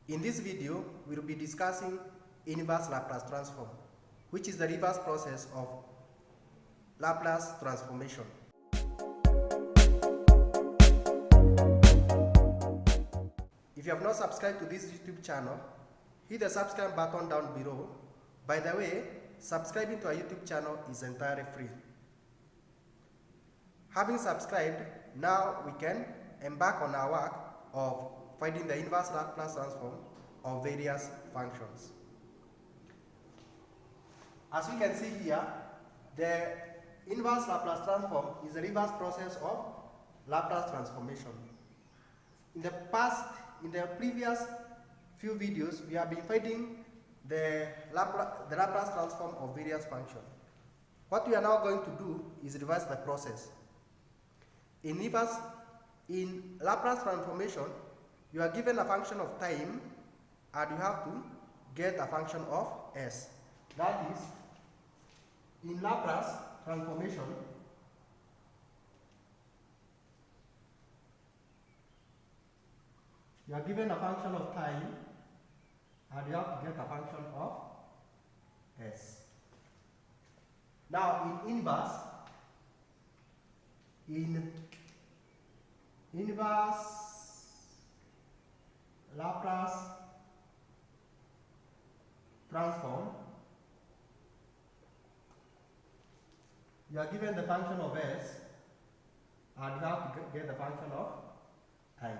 In this video, we will be discussing inverse Laplace transform, which is the reverse process of Laplace transformation. If you have not subscribed to this YouTube channel, hit the subscribe button down below. By the way, subscribing to our YouTube channel is entirely free. Having subscribed, now we can embark on our work of finding the inverse Laplace transform of various functions. As we can see here, the inverse Laplace transform is a reverse process of Laplace transformation. In the previous few videos, we have been finding the Laplace transform of various functions. What we are now going to do is reverse the process. In Laplace transformation, you are given a function of time and you have to get a function of s. That is, in Laplace transformation, you are given a function of time and you have to get a function of s. Now in inverse Laplace transform, you are given the function of s and you have to get the function of time.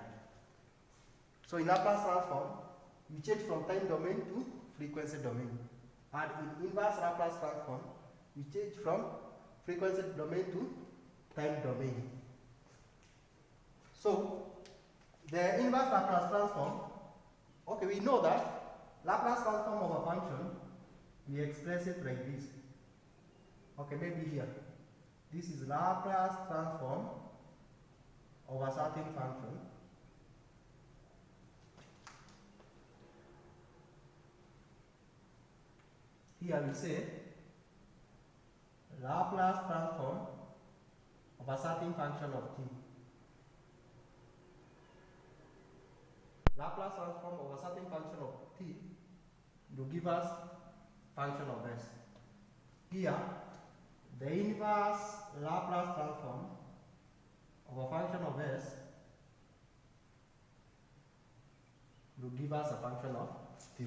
So in Laplace transform, we change from time domain to frequency domain. And in inverse Laplace transform, we change from frequency domain to time domain. So the inverse Laplace transform, okay, we know that Laplace transform of a function, we express it like this. Okay, maybe here. This is Laplace transform of a certain function. Here we say Laplace transform of a certain function of t. Laplace transform of a certain function of t will give us function of s. Here, the inverse Laplace transform of a function of s will give us a function of t.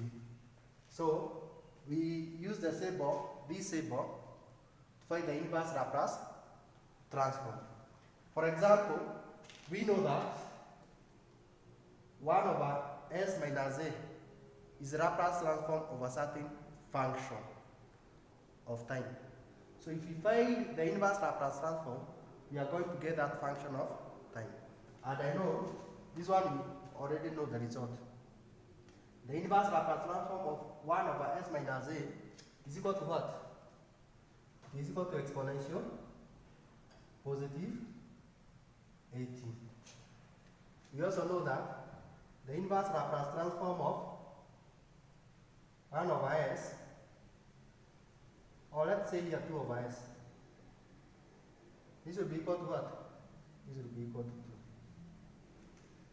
So we use the this symbol to find the inverse Laplace transform. For example, we know that 1 over s minus a is the Laplace transform of a certain function of time. So if we find the inverse Laplace transform, we are going to get that function of time. And I know this one we already know the result. The inverse Laplace transform of 1 over s minus a is equal to what? It is equal to exponential positive 18. We also know that the inverse Laplace transform of 1 over s, or let's say here 2 over s, this will be equal to what? This will be equal to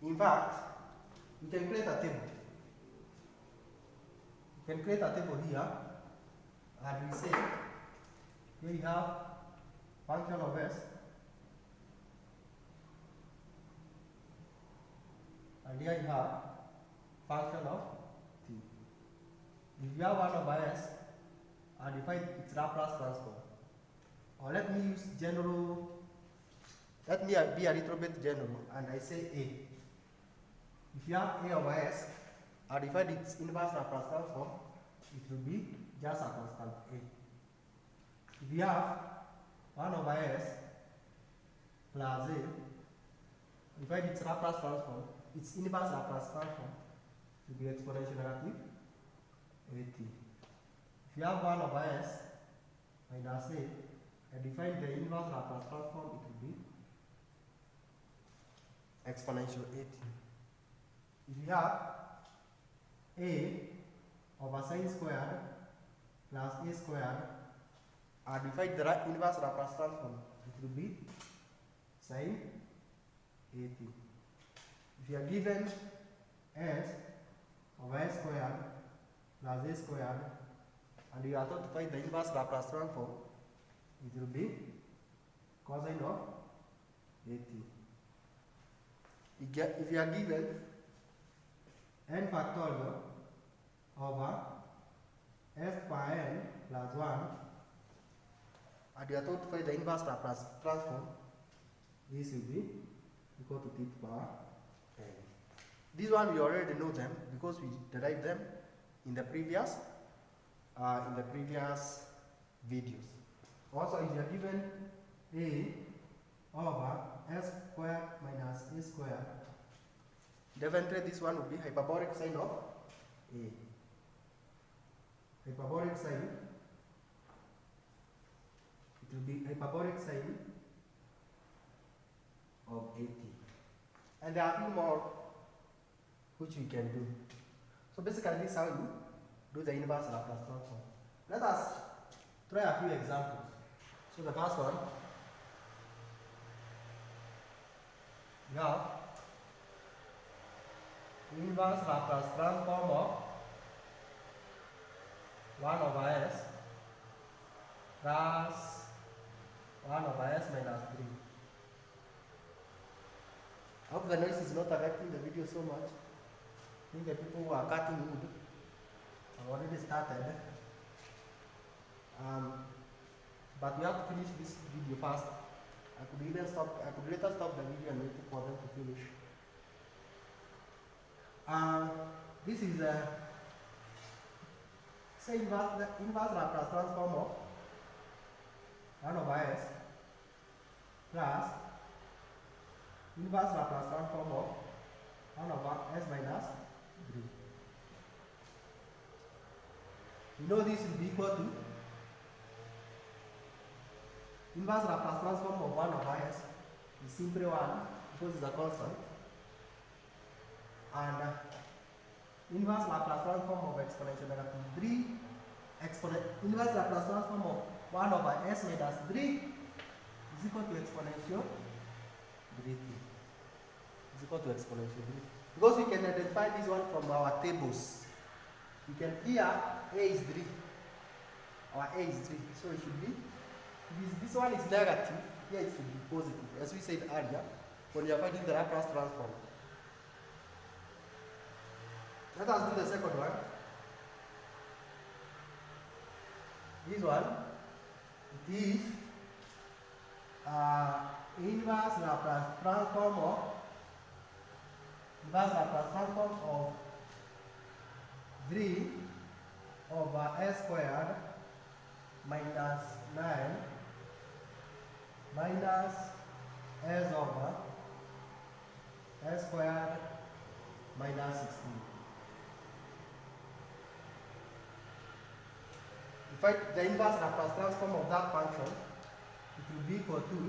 2. In fact, we can create a table. We can create a table here, and we say here you have function of s, and here you have function of t. If you have 1 over s, and you find its Laplace transform, or let me use general, let me be a little bit general, and I say a. If you have a over s, and you find its inverse Laplace transform, it will be just a constant a. If you have 1 over s plus a, you find its Laplace transform, its inverse Laplace transform will be exponential negative 80. If you have 1 over s minus a and you find the inverse Laplace transform, it will be exponential 80. If you have a over sine squared plus a squared and you find the inverse Laplace transform, it will be sine 80. If you are given s plus a squared, and you are told to find the inverse Laplace transform, it will be cosine of at. If you are given n factorial over s per n plus 1, and you are told to find the inverse Laplace transform, this will be equal to t to the power n. This one we already know them because we derived them in the previous videos. Also, if you are given a over s squared minus a squared, definitely this one will be hyperbolic sine of a. Hyperbolic sine, it will be hyperbolic sine of at. And there are a few more which we can do. So basically this is how you do the inverse Laplace transform. Let us try a few examples. So the first one, we have inverse Laplace transform of 1 over s plus 1 over s minus 3. I hope the noise is not affecting the video so much. I think the people who are cutting wood have already started. But we have to finish this video first. I could later stop the video and wait for them to finish. This is say inverse Laplace transform of 1 over s plus inverse Laplace transform of 1 over s minus 3. We know this will be equal to inverse Laplace transform of 1 over s is simply 1 because it's a constant, and inverse Laplace transform of exponential negative 3 inverse Laplace transform of 1 over s minus 3 is equal to exponential 3t. Is equal to exponential 3. Because we can identify this one from our tables. We can here a is 3. Our a is 3. So it should be, if this one is negative, here it should be positive. As we said earlier, when you are finding the Laplace transform. Let us do the second one. This one, it is inverse Laplace transform of 3 over s squared minus 9 minus s over s squared minus 16. If I the inverse Laplace transform of that function, it will be equal to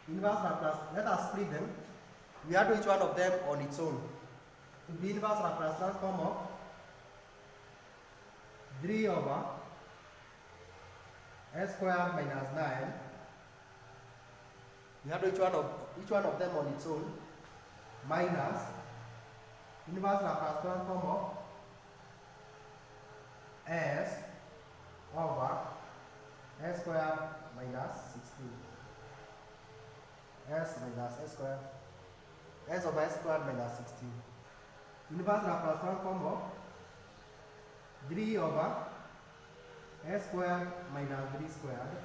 inverse Laplace. Let us split them. We add each one of them on its own. It will be inverse Laplace transform of 3 over s squared minus 9. We add each one of them on its own minus inverse Laplace transform of s over s squared minus 16. S minus s squared. S over s squared minus 16. Inverse Laplace transform of 3 over s squared minus 3 squared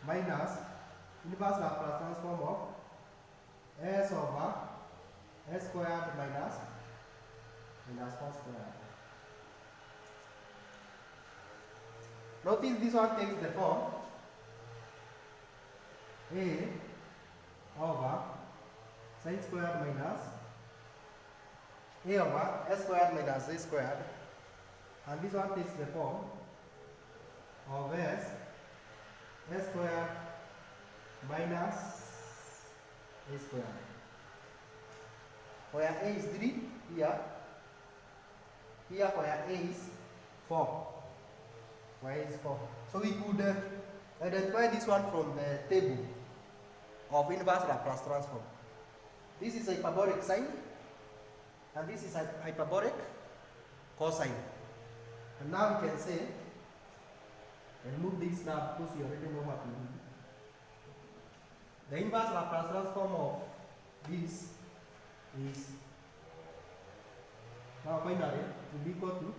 minus inverse Laplace transform of s over s squared minus 4 squared. Notice this one takes the form a over sin squared minus a over s squared minus a squared, and this one takes the form of s squared minus a squared, where a is 3 here where a is 4. Where a is 4. So we could identify this one from the table of inverse Laplace transform. This is hyperbolic sine, and this is hyperbolic cosine. And now we can say, remove this now because you already know what we do. The inverse Laplace transform of this is, now finally, will be equal to,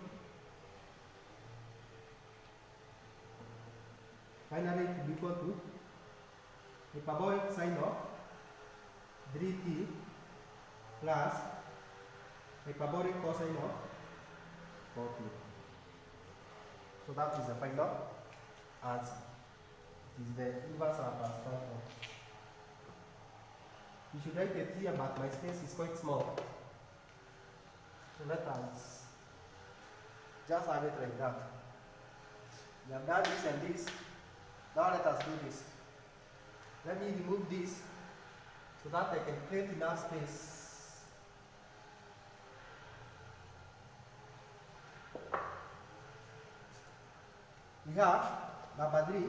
hyperbolic sine of 3t plus hyperbolic cosine of 4t. So that is the final answer. It is the inverse Laplace transform. You should write it here, but my space is quite small. So let us just have it like that. We have done this and this. Now let us do this. Let me remove this so that I can create enough space. We have number 3.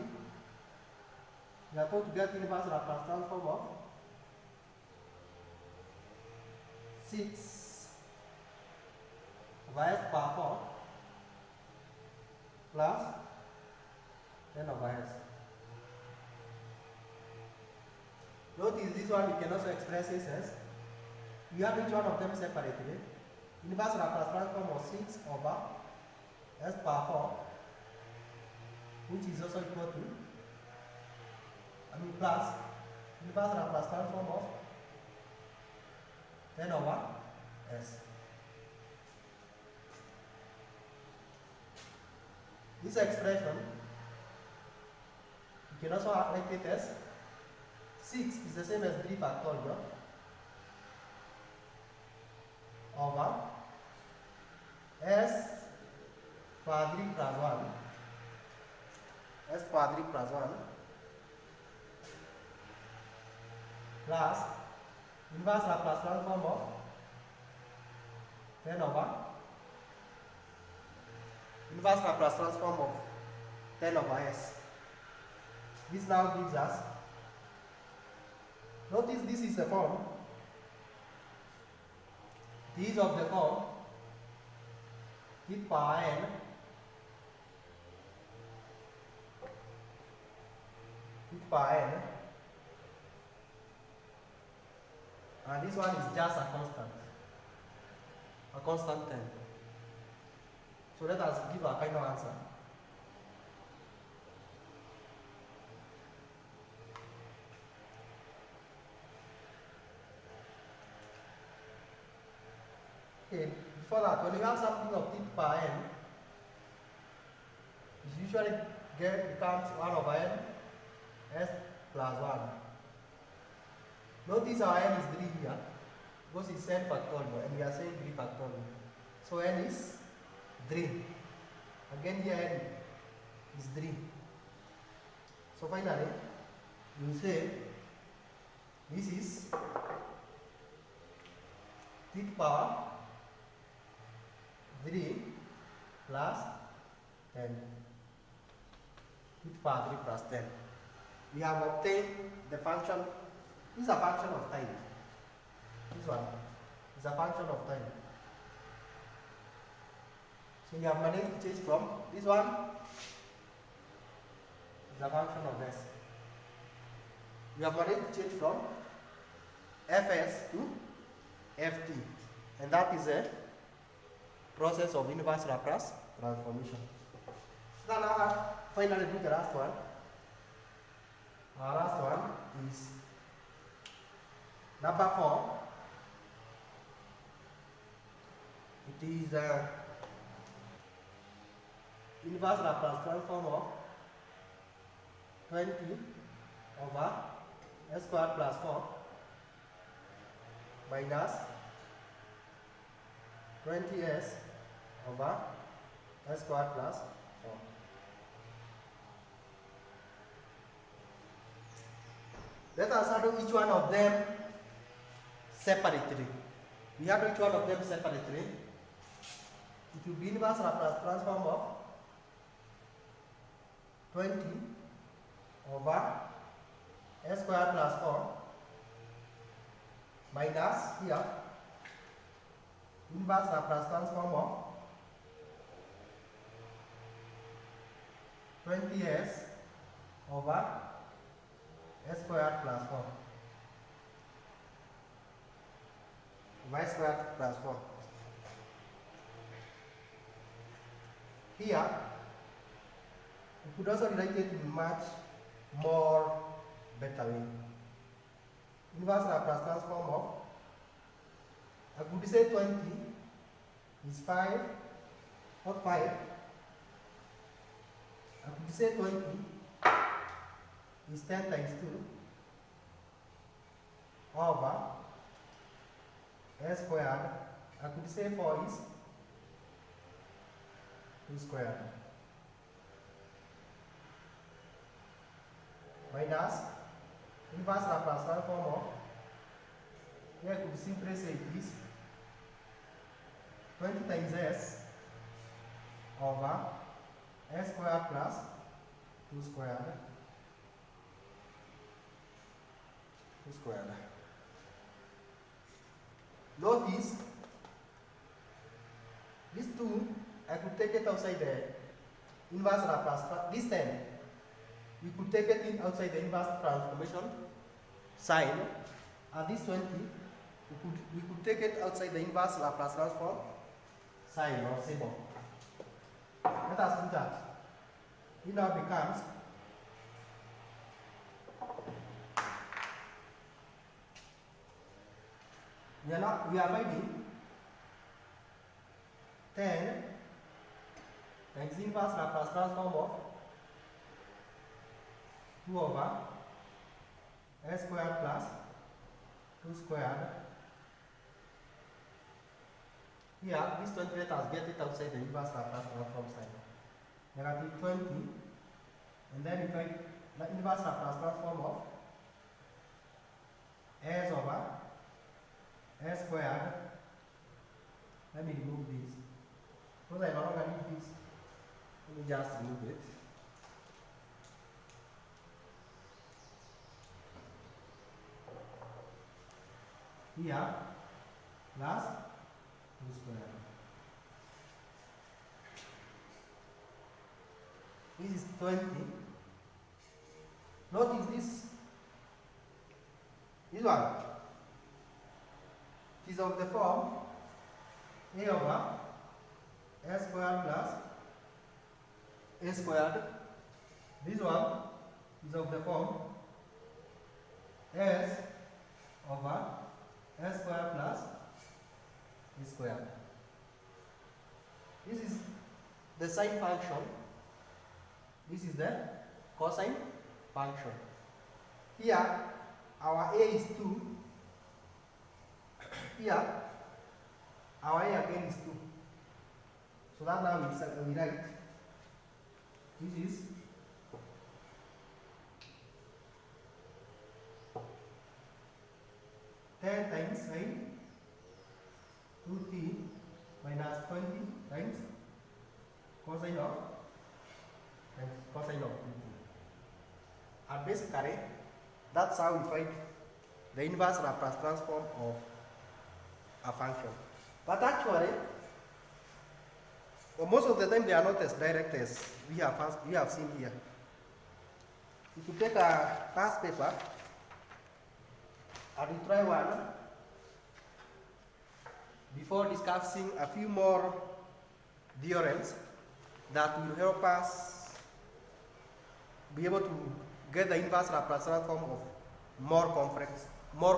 We are going to get inverse Laplace transform of 6 over s power 4 plus 10 over s. Notice this one we can also express this as, we have each one of them separately. Inverse Laplace transform of 6 over s power 4, which is also equal to, plus inverse Laplace transform of 10 over s. This expression, you can also write it as 6 is the same as 3 factorial over s power 3 plus 1, s power 3 plus 1 plus inverse Laplace transform of 10 over inverse Laplace transform of 10 over s. This now gives us, notice this is the form, this of the form e power n and this one is just a constant term. So let us give our final answer. Okay, before that, when you have something of t power n, it usually becomes 1 over n s plus 1. Notice our n is 3 here, because it's n factorial and we are saying 3 factorial. So n is 3. Again here n is 3. So finally, you say this is t power 3 plus 10. T power 3 plus 10. We have obtained the function. This is a function of time. This one is a function of time. So we have managed to change from this one is a function of s. We have managed to change from fs to ft, and that is a process of inverse Laplace transformation. So now finally do the last one. Our last one is number 4. It is inverse Laplace transform of 20 over s squared plus 4 minus 20s over s squared plus 4. Let us handle each one of them separately. We handle each one of them separately. It will be inverse Laplace transform of 20 over s squared plus 4 minus here inverse Laplace transform of 20s over s squared plus 4 y squared plus 4. Here we could also write it in much more better way. Inverse Laplace transform of, I could say 20 is 5, not 5. I could say 20 is 10 times 2 over s squared. I could say 4 is 2 squared minus inverse Laplace transform of, here I could simply say it is 20 times s over s squared plus 2 squared. Notice this 2, I could take it outside the inverse Laplace. This 10, we could take it in outside the inverse transformation sign. And this 20, we could take it outside the inverse Laplace transform sign or symbol. Let us do that. It now becomes we are finding 10 times inverse Laplace transform of 2 over s squared plus 2 squared. Here, this 20 let us get it outside the inverse Laplace transform sign. Negative 20, and then we find the inverse Laplace transform of s over s squared. Let me remove this. Because I no longer need this, let me just remove it. Here plus 2 squared. This is 20. Notice this one. It is of the form a over s squared plus a squared. This one is of the form s over s squared plus a squared. This is the sine function. This is the cosine function. Here our a is 2. Here our a again is 2. So that now we write this is ten times sine 2t minus 20 times cosine of 2t. And basically that's how we find the inverse Laplace transform of a function. But actually, most of the time they are not as direct as we have seen here. If you take a past paper and you try one before discussing a few more theorems that will help us be able to get the inverse Laplace transform of more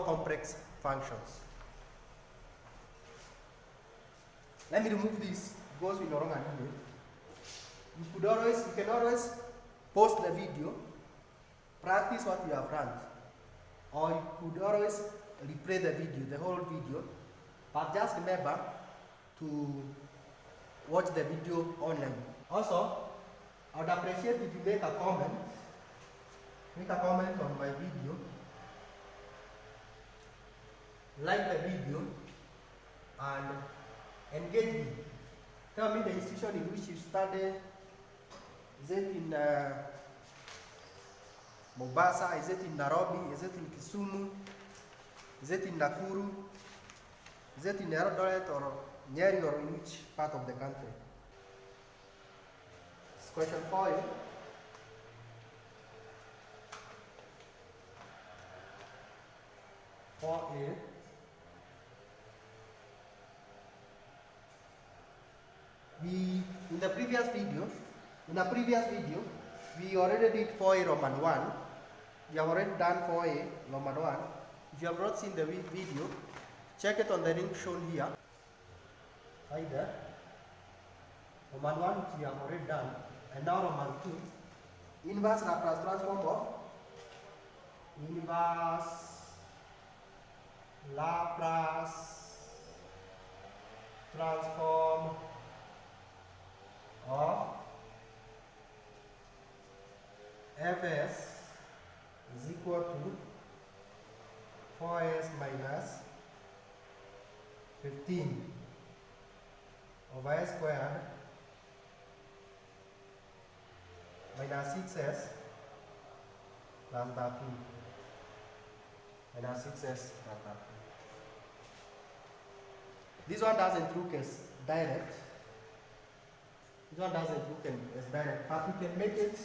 complex functions. Let me remove this because we no longer need it. You can always pause the video, practice what you have done, or you could always replay the video, the whole video, but just remember to watch the video online. Also, I would appreciate if you make a comment on my video, like the video, and engage me. Tell me the institution in which you study. Is it in Mombasa? Is it in Nairobi? Is it in Kisumu? Is it in Nakuru? Is it in Eldoret or Nyeri or in which part of the country? It's question 4. 4A. In the previous video, we already did 4A Roman 1. We have already done 4A Roman 1. If you have not seen the video, check it on the link shown here. Right there. Roman 1 which we have already done. And now Roman 2. Inverse Laplace transform of Fs is equal to 4s minus 15 over s squared minus 6s plus 13 minus 6s plus 13. This one doesn't look as direct. But we can make it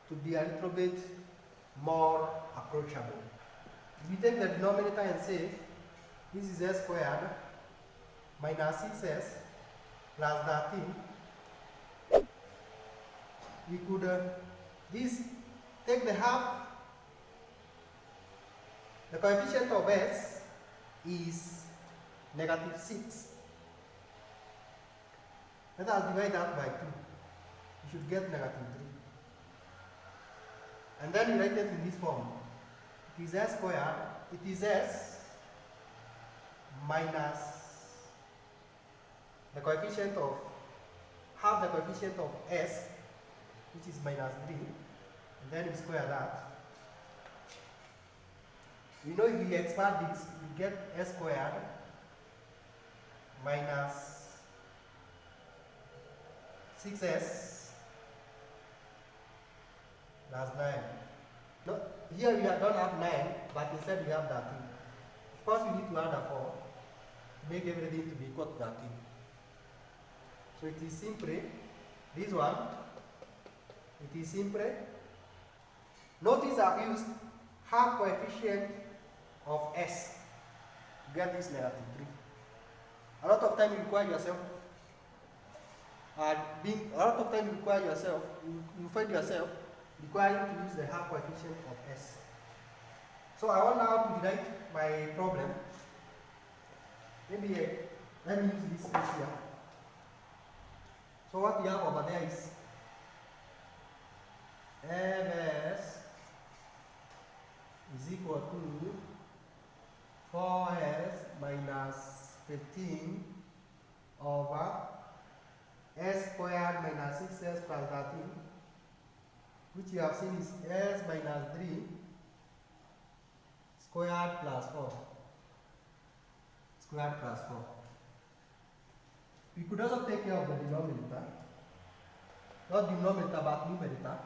to be a little bit more approachable. If we take the denominator and say this is s squared minus 6s plus 13, we could take the half. The coefficient of s is negative 6. Let us divide that by 2. We should get negative 3. And then we write it in this form. It is s squared, it is s minus the coefficient of half the coefficient of s, which is minus 3, and then we square that. We know if we expand this, we get s squared minus 6s plus 9. No, here we don't have 9, but instead we have 13. Of course, we need to add a 4 to make everything to be equal to 13. So it is simply this one. It is simply. Notice I've used half coefficient of s to get this negative 3. A lot of time you require yourself, you find yourself requiring to use the half coefficient of s. So I want now to rewrite my problem. Maybe let me use this space here. So what we have over there is Fs is equal to 4s minus 15 over s squared minus 6s plus 13, which you have seen is s minus 3 squared plus 4. We could also take care of the denominator. Not denominator but numerator.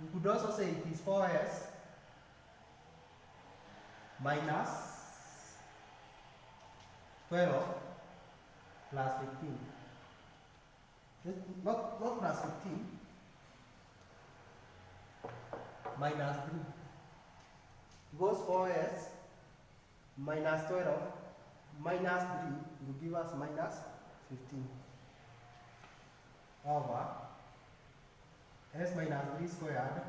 We could also say it is 4s minus 12 plus 15. Not plus 15, minus 3. Because 4s minus 12 minus 3 will give us minus 15 over s minus 3 squared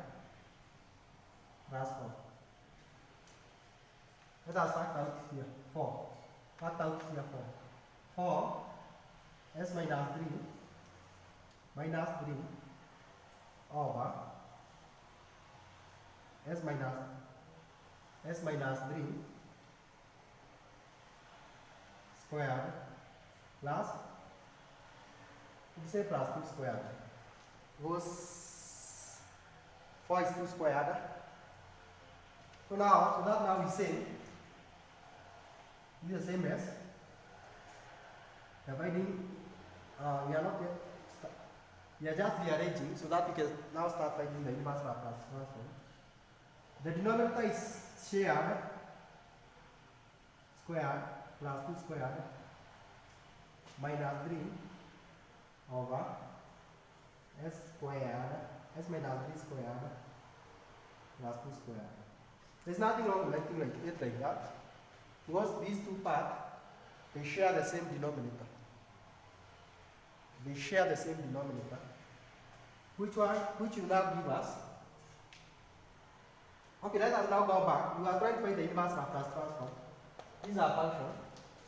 plus 4. Let us factor out here 4. Factor out here 4. 4 s minus 3 minus 3 over s minus 3 squared plus, we say plus 2 squared. Because 4 is 2 squared. So that now we say this is the same as dividing. We are not yet. We are just rearranging so that we can now start finding the inverse Laplace transform. The denominator is shared squared plus 2 squared minus 3 over s squared, s minus 3 squared plus 2 squared. There's nothing wrong with writing like it like that, because these two parts, they share the same denominator. They share the same denominator. Which will now give us. Okay, let us now go back. We are trying to find the inverse Laplace transform. These are functions.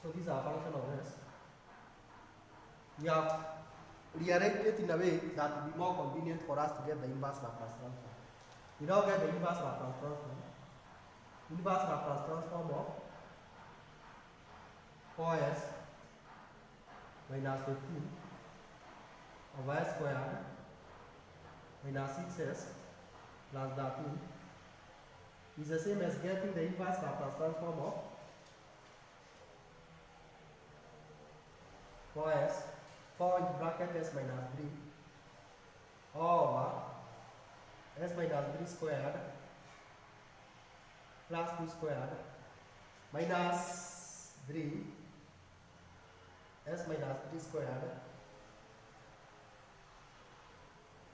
So these are functions of s. We have rearranged it in a way that will be more convenient for us to get the inverse Laplace transform. We now get the inverse Laplace transform. Inverse Laplace transform of 4s minus 15 over s squared minus 6s plus 13 is the same as getting the inverse Laplace transform of 4s, 4 into bracket s minus 3 over s minus 3 squared plus 2 squared minus 3 s minus 3 squared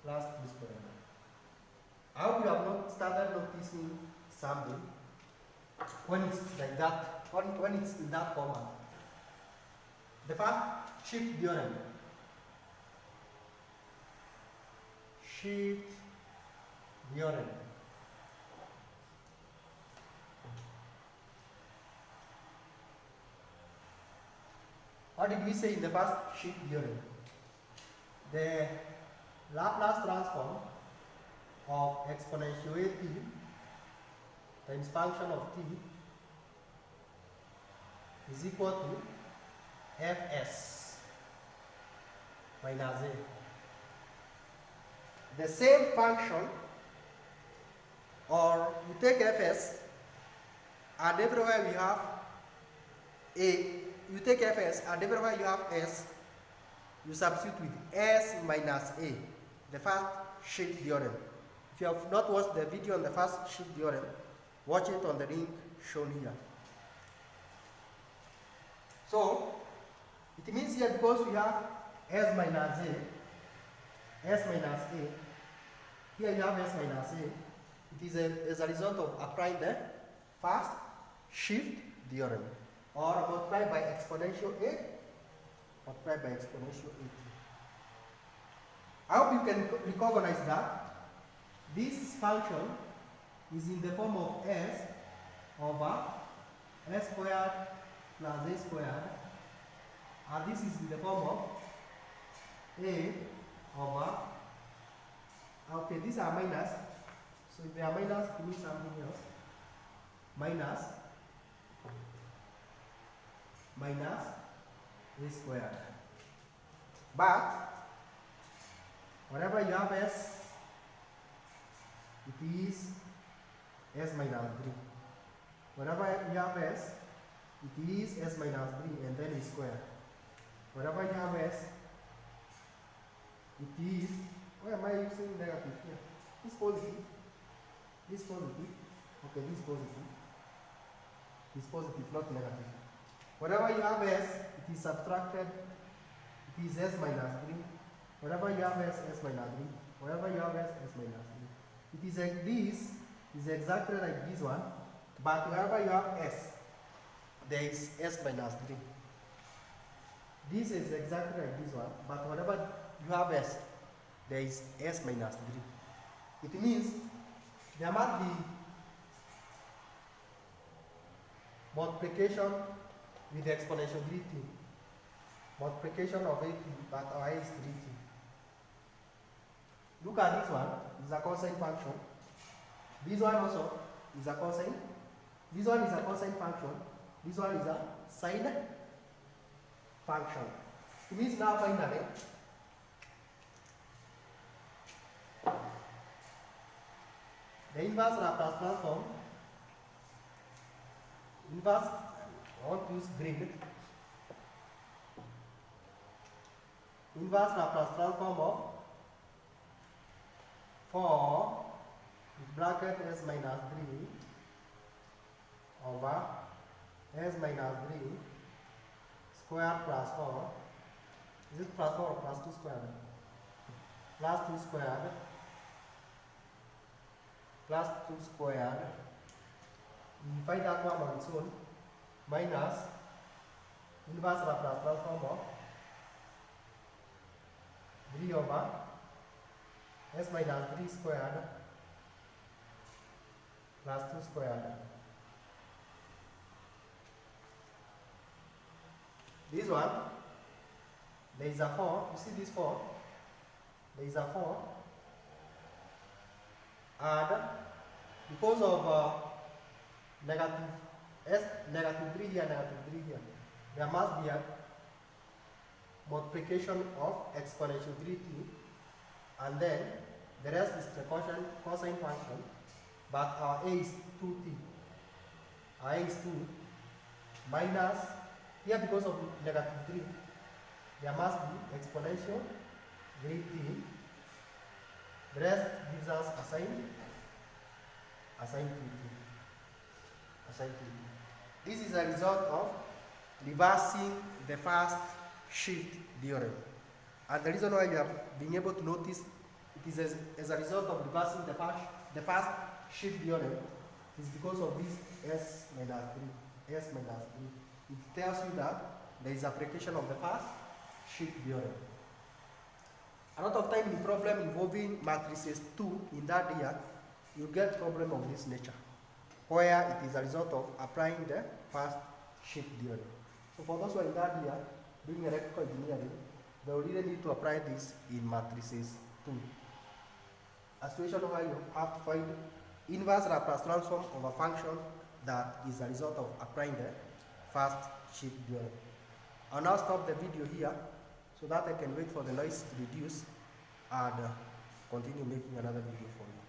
plus 2 squared. I hope you have not started noticing something when it's like that, when it's in that format. The first shift theorem. Shift theorem. What did we say in the first shift theorem? The Laplace transform of exponential a t times function of t is equal to fs minus a. The same function, or we take fs and everywhere we have a, you take fs and everywhere you have s, you substitute with s minus a, the first shift theorem. If you have not watched the video on the first shift theorem, watch it on the link shown here. So, it means here because we have s minus a, here you have s minus a, it is as a result of applying the first shift theorem, or multiplied by exponential a, multiplied by exponential a t. I hope you can recognize that this function is in the form of s over s squared plus a squared, and this is in the form of a over, okay, these are minus, so if they are minus, it means something else, minus a squared. But whenever you have s, it is s minus 3. Whenever you have s, it is s minus 3 and then a square. Whenever you have s, it is, why am I using negative here? This positive, okay, this positive, not negative. Whenever you have s, it is subtracted, it is s minus 3. Whenever you have s, s minus 3. Whenever you have s, s minus 3. It is like this, is exactly like this one, but wherever you have s, there is s minus 3. This is exactly like this one, but whenever you have s, there is s minus 3. It means there must be multiplication with exponential 3t. Multiplication of 8t, but our is 3t. Look at this one, it's a cosine function. This one also is a cosine. This one is a cosine function. This one is a sine function. It means now finally, the inverse Laplace transform, I want to use grid. Inverse Laplace transform of 4 with bracket s minus 3 over s minus 3 squared plus 4. Is it plus 4 or plus 2 squared? Plus 2 squared plus 2 squared. We find that one on its own minus inverse Laplace transform of 3 over s minus 3 squared plus 2 squared. This one, there is a 4. You see this 4? There is a 4. And because of negative 3 here, negative 3 here, there must be a multiplication of exponential 3t, and then the rest is the cosine function, but our a is 2t. Our a is 2 minus, here because of negative 3, there must be exponential 3t. The rest gives us a sine 2t. This is a result of reversing the first shift theorem. And the reason why we have been able to notice it is as a result of reversing the first shift theorem is because of this s minus 3. It tells you that there is application of the first shift theorem. A lot of time in problem involving matrices 2 in that year, you get problem of this nature, where it is a result of applying the first shift theorem. So for those who are in that year, doing electrical engineering, they will really need to apply this in matrices 2. A situation where you have to find inverse Laplace transform of a function that is a result of applying the first shift theorem. I'll now stop the video here so that I can wait for the noise to reduce and continue making another video for you.